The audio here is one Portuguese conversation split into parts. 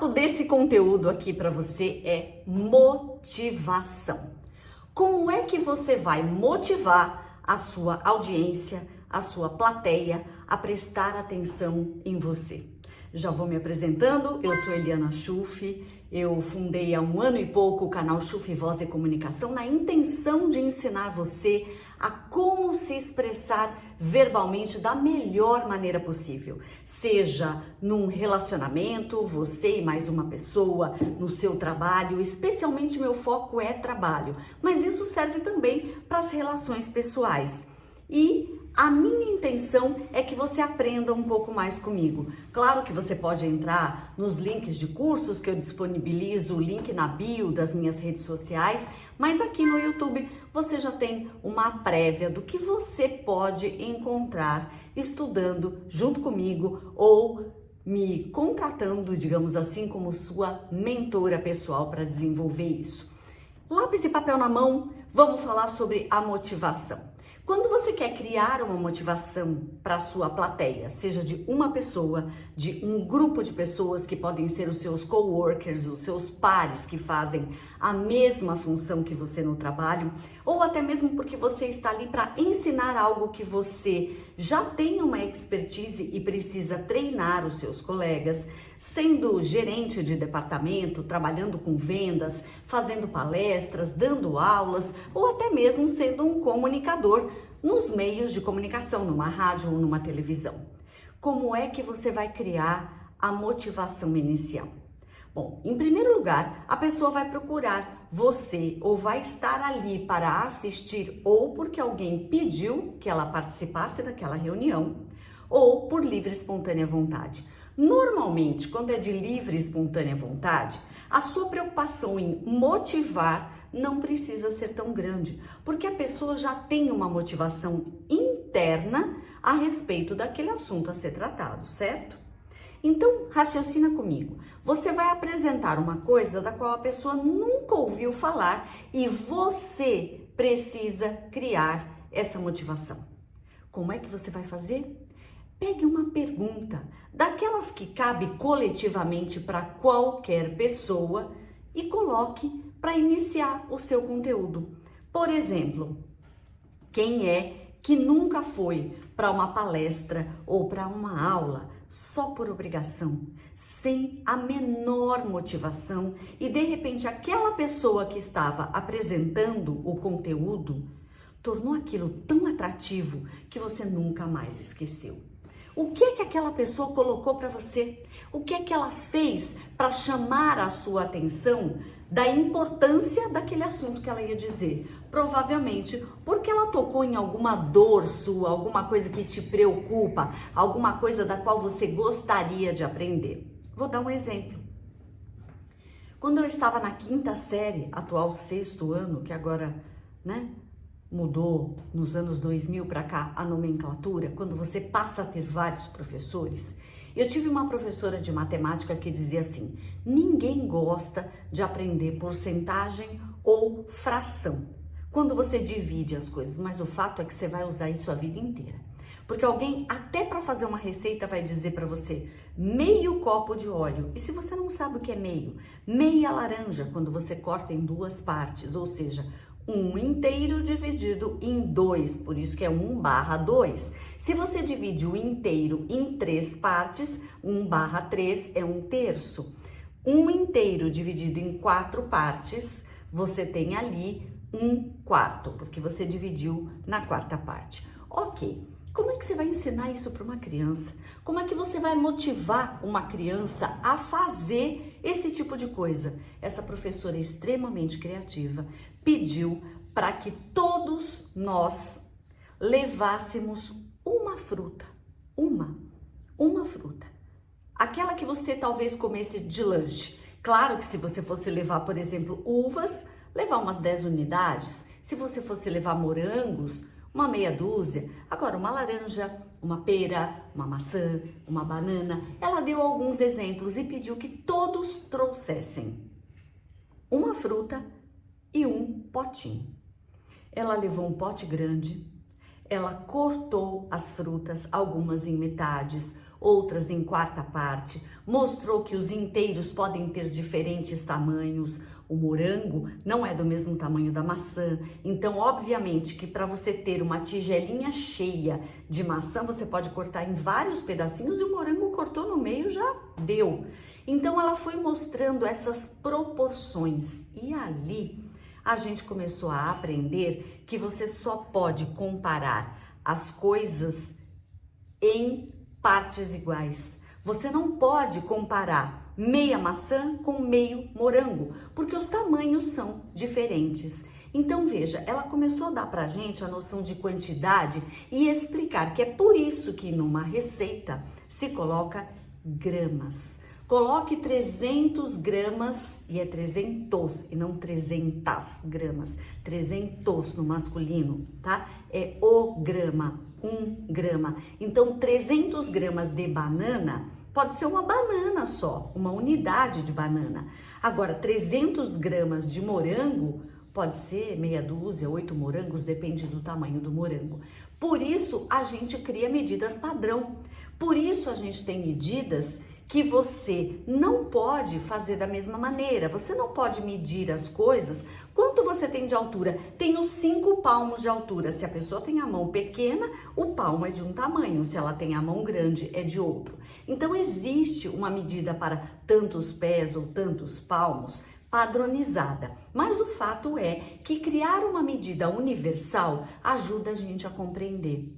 papo desse conteúdo aqui para você é motivação. Como é que você vai motivar a sua audiência, a sua plateia a prestar atenção em você? Já vou me apresentando, eu sou Eliana Schuff, eu fundei há 1 ano e pouco o canal Schuff Voz e Comunicação na intenção de ensinar você a como se expressar verbalmente da melhor maneira possível. Seja num relacionamento, você e mais uma pessoa, no seu trabalho, especialmente meu foco é trabalho, mas isso serve também para as relações pessoais. E a minha intenção é que você aprenda um pouco mais comigo. Claro que você pode entrar nos links de cursos que eu disponibilizo, o link na bio das minhas redes sociais, mas aqui no YouTube você já tem uma prévia do que você pode encontrar estudando junto comigo ou me contratando, digamos assim, como sua mentora pessoal para desenvolver isso. Lápis e papel na mão, vamos falar sobre a motivação. Quando você quer criar uma motivação para a sua plateia, seja de uma pessoa, de um grupo de pessoas que podem ser os seus coworkers, os seus pares que fazem a mesma função que você no trabalho, ou até mesmo porque você está ali para ensinar algo que você já tem uma expertise e precisa treinar os seus colegas, sendo gerente de departamento, trabalhando com vendas, fazendo palestras, dando aulas ou até mesmo sendo um comunicador nos meios de comunicação, numa rádio ou numa televisão. Como é que você vai criar a motivação inicial? Bom, em primeiro lugar, a pessoa vai procurar você ou vai estar ali para assistir ou porque alguém pediu que ela participasse daquela reunião ou por livre e espontânea vontade. Normalmente, quando é de livre e espontânea vontade, a sua preocupação em motivar não precisa ser tão grande, porque a pessoa já tem uma motivação interna a respeito daquele assunto a ser tratado, certo? Então, raciocina comigo. Você vai apresentar uma coisa da qual a pessoa nunca ouviu falar e você precisa criar essa motivação. Como é que você vai fazer? Pegue uma pergunta, daquelas que cabe coletivamente para qualquer pessoa e coloque para iniciar o seu conteúdo. Por exemplo, quem é que nunca foi para uma palestra ou para uma aula só por obrigação, sem a menor motivação e de repente aquela pessoa que estava apresentando o conteúdo tornou aquilo tão atrativo que você nunca mais esqueceu? O que é que aquela pessoa colocou para você? O que é que ela fez para chamar a sua atenção da importância daquele assunto que ela ia dizer? Provavelmente porque ela tocou em alguma dor sua, alguma coisa que te preocupa, alguma coisa da qual você gostaria de aprender. Vou dar um exemplo. Quando eu estava na 5ª série, atual 6º ano, que agora, mudou nos anos 2000 para cá a nomenclatura, quando você passa a ter vários professores. Eu tive uma professora de matemática que dizia assim: ninguém gosta de aprender porcentagem ou fração, quando você divide as coisas, mas o fato é que você vai usar isso a vida inteira. Porque alguém, até para fazer uma receita, vai dizer para você meio copo de óleo. E se você não sabe o que é meio, meia laranja, quando você corta em 2 partes, ou seja, 1 inteiro dividido em 2, por isso que é 1/2. Se você divide o inteiro em 3 partes, 1/3 é 1/3. 1 inteiro dividido em 4 partes, você tem ali 1/4, porque você dividiu na 4ª parte. Ok, como é que você vai ensinar isso para uma criança? Como é que você vai motivar uma criança a fazer esse tipo de coisa? Essa professora extremamente criativa pediu para que todos nós levássemos uma fruta, uma fruta. Aquela que você talvez comesse de lanche. Claro que se você fosse levar, por exemplo, uvas, levar umas 10 unidades. Se você fosse levar morangos, uma meia dúzia. Agora, uma laranja, uma pera, uma maçã, uma banana. Ela deu alguns exemplos e pediu que todos trouxessem uma fruta e um potinho. Ela levou um pote grande, ela cortou as frutas, algumas em metades, outras em 4ª parte, mostrou que os inteiros podem ter diferentes tamanhos. O morango não é do mesmo tamanho da maçã, então obviamente que para você ter uma tigelinha cheia de maçã, você pode cortar em vários pedacinhos e o morango cortou no meio, já deu. Então ela foi mostrando essas proporções e ali a gente começou a aprender que você só pode comparar as coisas em partes iguais. Você não pode comparar meia maçã com meio morango, porque os tamanhos são diferentes. Então veja, ela começou a dar pra gente a noção de quantidade e explicar que é por isso que numa receita se coloca gramas. Coloque 300 gramas, e é 300 e não 300 gramas, 300 no masculino, tá? É o grama, 1 grama. Então 300 gramas de banana pode ser uma banana só, uma unidade de banana. Agora 300 gramas de morango pode ser meia dúzia, 8 morangos, depende do tamanho do morango. Por isso a gente cria medidas padrão, por isso a gente tem medidas que você não pode fazer da mesma maneira. Você não pode medir as coisas. Quanto você tem de altura? Tenho 5 palmos de altura. Se a pessoa tem a mão pequena, o palmo é de um tamanho. Se ela tem a mão grande, é de outro. Então, existe uma medida para tantos pés ou tantos palmos padronizada. Mas o fato é que criar uma medida universal ajuda a gente a compreender.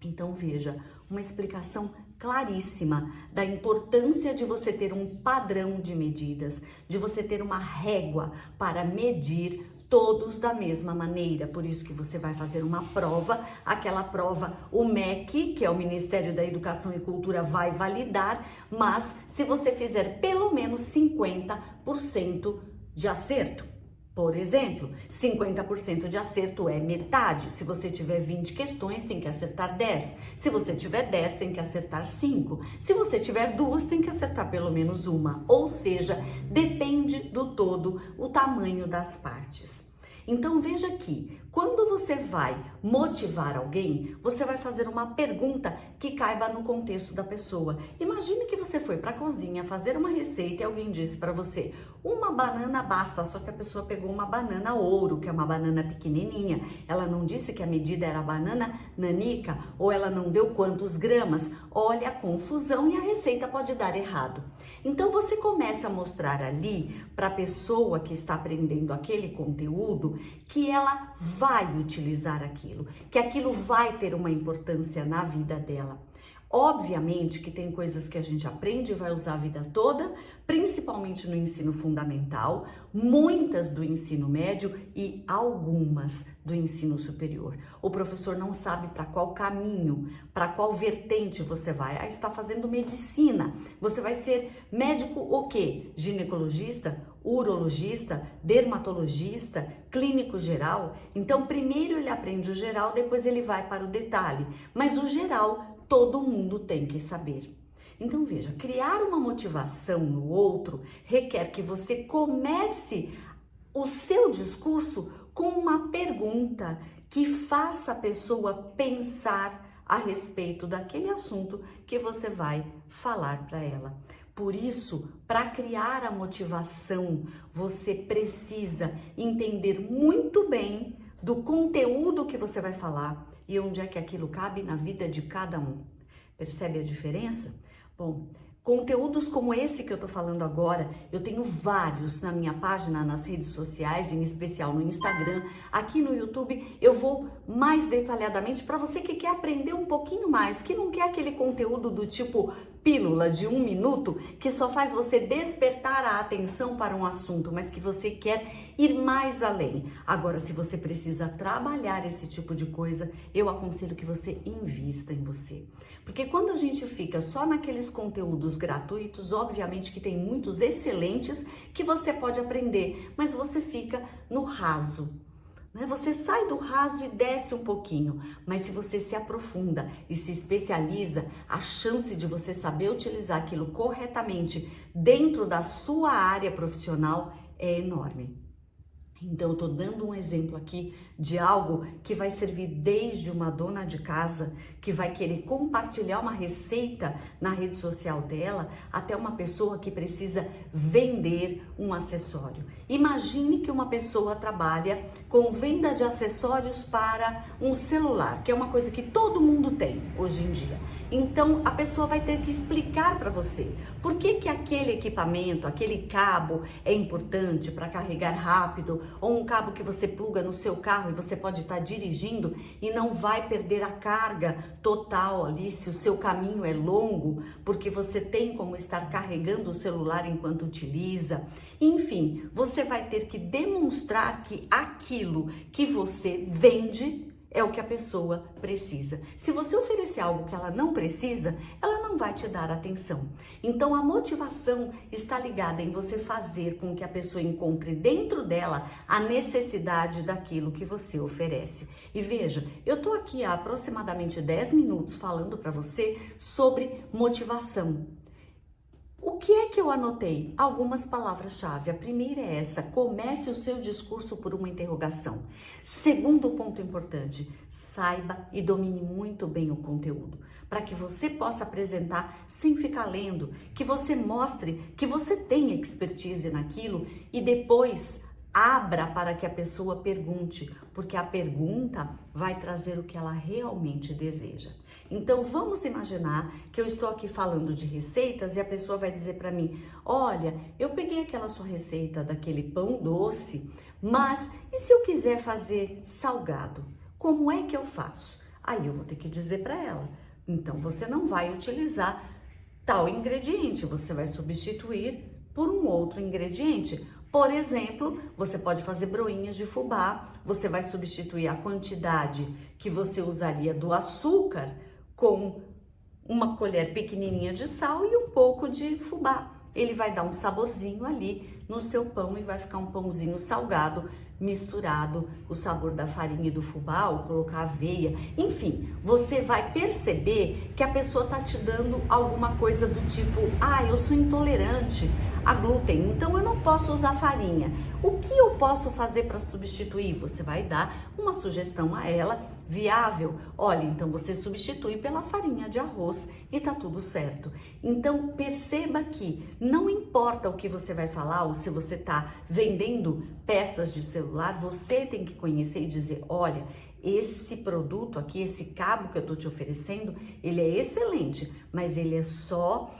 Então, veja, uma explicação claríssima da importância de você ter um padrão de medidas, de você ter uma régua para medir todos da mesma maneira. Por isso que você vai fazer uma prova, aquela prova o MEC, que é o Ministério da Educação e Cultura, vai validar, mas se você fizer pelo menos 50% de acerto. Por exemplo, 50% de acerto é metade. Se você tiver 20 questões, tem que acertar 10. Se você tiver 10, tem que acertar 5. Se você tiver 2, tem que acertar pelo menos uma. Ou seja, depende do todo o tamanho das partes. Então veja aqui, quando você vai motivar alguém, você vai fazer uma pergunta que caiba no contexto da pessoa. Imagine que você foi para a cozinha fazer uma receita e alguém disse para você, uma banana basta, só que a pessoa pegou uma banana ouro, que é uma banana pequenininha. Ela não disse que a medida era banana nanica ou ela não deu quantos gramas. Olha a confusão e a receita pode dar errado. Então você começa a mostrar ali para a pessoa que está aprendendo aquele conteúdo que ela vai utilizar aquilo, que aquilo vai ter uma importância na vida dela. Obviamente que tem coisas que a gente aprende e vai usar a vida toda, principalmente no ensino fundamental, muitas do ensino médio e algumas do ensino superior. O professor não sabe para qual caminho, para qual vertente você vai. Ah, está fazendo medicina. Você vai ser médico o quê? Ginecologista, urologista, dermatologista, clínico geral? Então, primeiro ele aprende o geral, depois ele vai para o detalhe. Mas o geral todo mundo tem que saber. Então veja, criar uma motivação no outro requer que você comece o seu discurso com uma pergunta que faça a pessoa pensar a respeito daquele assunto que você vai falar para ela. Por isso, para criar a motivação, você precisa entender muito bem do conteúdo que você vai falar e onde é que aquilo cabe na vida de cada um. Percebe a diferença? Bom, conteúdos como esse que eu tô falando agora, eu tenho vários na minha página, nas redes sociais, em especial no Instagram. Aqui no YouTube eu vou mais detalhadamente para você que quer aprender um pouquinho mais, que não quer aquele conteúdo do tipo pílula de 1 minuto, que só faz você despertar a atenção para um assunto, mas que você quer ir mais além. Agora, se você precisa trabalhar esse tipo de coisa, eu aconselho que você invista em você. Porque quando a gente fica só naqueles conteúdos gratuitos, obviamente que tem muitos excelentes que você pode aprender, mas você fica no raso. Você sai do raso e desce um pouquinho, mas se você se aprofunda e se especializa, a chance de você saber utilizar aquilo corretamente dentro da sua área profissional é enorme. Então, eu tô dando um exemplo aqui de algo que vai servir desde uma dona de casa que vai querer compartilhar uma receita na rede social dela, até uma pessoa que precisa vender um acessório. Imagine que uma pessoa trabalha com venda de acessórios para um celular, que é uma coisa que todo mundo tem hoje em dia. Então, a pessoa vai ter que explicar para você por que aquele equipamento, aquele cabo é importante para carregar rápido, ou um cabo que você pluga no seu carro e você pode estar dirigindo e não vai perder a carga total ali se o seu caminho é longo, porque você tem como estar carregando o celular enquanto utiliza. Enfim, você vai ter que demonstrar que aquilo que você vende é o que a pessoa precisa. Se você oferecer algo que ela não precisa, ela não vai te dar atenção. Então, a motivação está ligada em você fazer com que a pessoa encontre dentro dela a necessidade daquilo que você oferece. E veja, eu tô aqui há aproximadamente 10 minutos falando para você sobre motivação. O que é que eu anotei? Algumas palavras-chave. A primeira é essa: comece o seu discurso por uma interrogação. Segundo ponto importante, saiba e domine muito bem o conteúdo, para que você possa apresentar sem ficar lendo, que você mostre que você tem expertise naquilo e depois abra para que a pessoa pergunte, porque a pergunta vai trazer o que ela realmente deseja. Então, vamos imaginar que eu estou aqui falando de receitas e a pessoa vai dizer para mim: olha, eu peguei aquela sua receita daquele pão doce, mas e se eu quiser fazer salgado? Como é que eu faço? Aí eu vou ter que dizer para ela: então você não vai utilizar tal ingrediente, você vai substituir por um outro ingrediente. Por exemplo, você pode fazer broinhas de fubá, você vai substituir a quantidade que você usaria do açúcar com uma colher pequenininha de sal e um pouco de fubá. Ele vai dar um saborzinho ali no seu pão e vai ficar um pãozinho salgado, misturado o sabor da farinha e do fubá, ou colocar aveia. Enfim, você vai perceber que a pessoa tá te dando alguma coisa do tipo: ah, eu sou intolerante a glúten, então eu não posso usar farinha. O que eu posso fazer para substituir? Você vai dar uma sugestão a ela viável. Olha, então você substitui pela farinha de arroz e tá tudo certo. Então perceba que não importa o que você vai falar, ou se você tá vendendo peças de celular, você tem que conhecer e dizer: olha, esse produto aqui, esse cabo que eu tô te oferecendo, ele é excelente, mas ele é só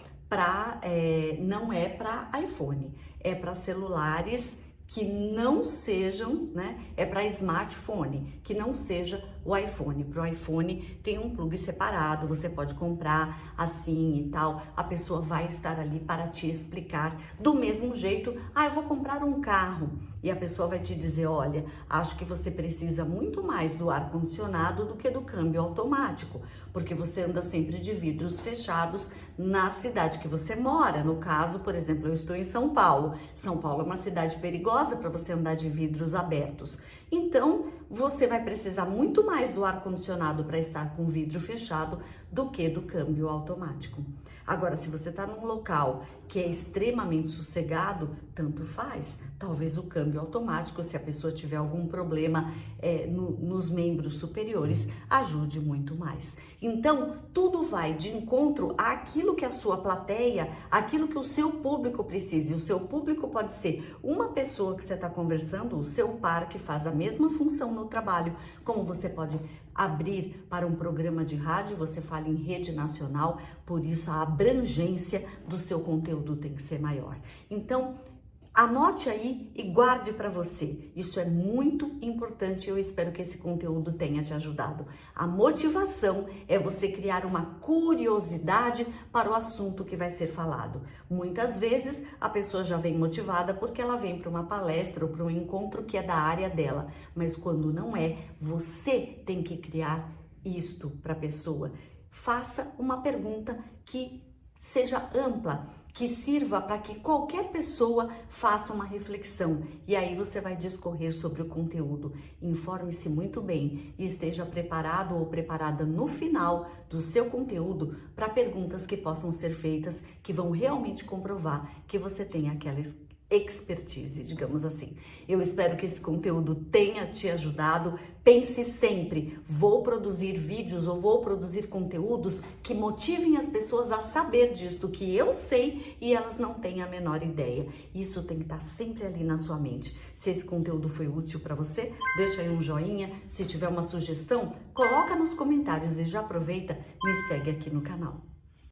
não é para iPhone, é para celulares que não sejam, né? É para smartphone, que não seja o iPhone. Para o iPhone tem um plug separado, você pode comprar assim e tal. A pessoa vai estar ali para te explicar. Do mesmo jeito, eu vou comprar um carro. E a pessoa vai te dizer: olha, acho que você precisa muito mais do ar-condicionado do que do câmbio automático, porque você anda sempre de vidros fechados na cidade que você mora. No caso, por exemplo, eu estou em São Paulo. São Paulo é uma cidade perigosa para você andar de vidros abertos. Então, você vai precisar muito mais do ar-condicionado para estar com vidro fechado do que do câmbio automático. Agora, se você está num local que é extremamente sossegado, tanto faz. Talvez o câmbio automático, se a pessoa tiver algum problema nos membros superiores, ajude muito mais. Então, tudo vai de encontro àquilo que a sua plateia, aquilo que o seu público precisa. E o seu público pode ser uma pessoa que você está conversando, o seu par que faz a mesma função no trabalho, como você pode abrir para um programa de rádio, você fala em rede nacional, por isso a abrangência do seu conteúdo tem que ser maior. Então, anote aí e guarde para você. Isso é muito importante e eu espero que esse conteúdo tenha te ajudado. A motivação é você criar uma curiosidade para o assunto que vai ser falado. Muitas vezes a pessoa já vem motivada porque ela vem para uma palestra ou para um encontro que é da área dela. Mas quando não é, você tem que criar isto para a pessoa. Faça uma pergunta que seja ampla, que sirva para que qualquer pessoa faça uma reflexão. E aí você vai discorrer sobre o conteúdo. Informe-se muito bem e esteja preparado ou preparada no final do seu conteúdo para perguntas que possam ser feitas, que vão realmente comprovar que você tem expertise, digamos assim. Eu espero que esse conteúdo tenha te ajudado. Pense sempre, vou produzir vídeos ou vou produzir conteúdos que motivem as pessoas a saber disso que eu sei e elas não têm a menor ideia. Isso tem que estar sempre ali na sua mente. Se esse conteúdo foi útil para você, deixa aí um joinha. Se tiver uma sugestão, coloca nos comentários e já aproveita, me segue aqui no canal.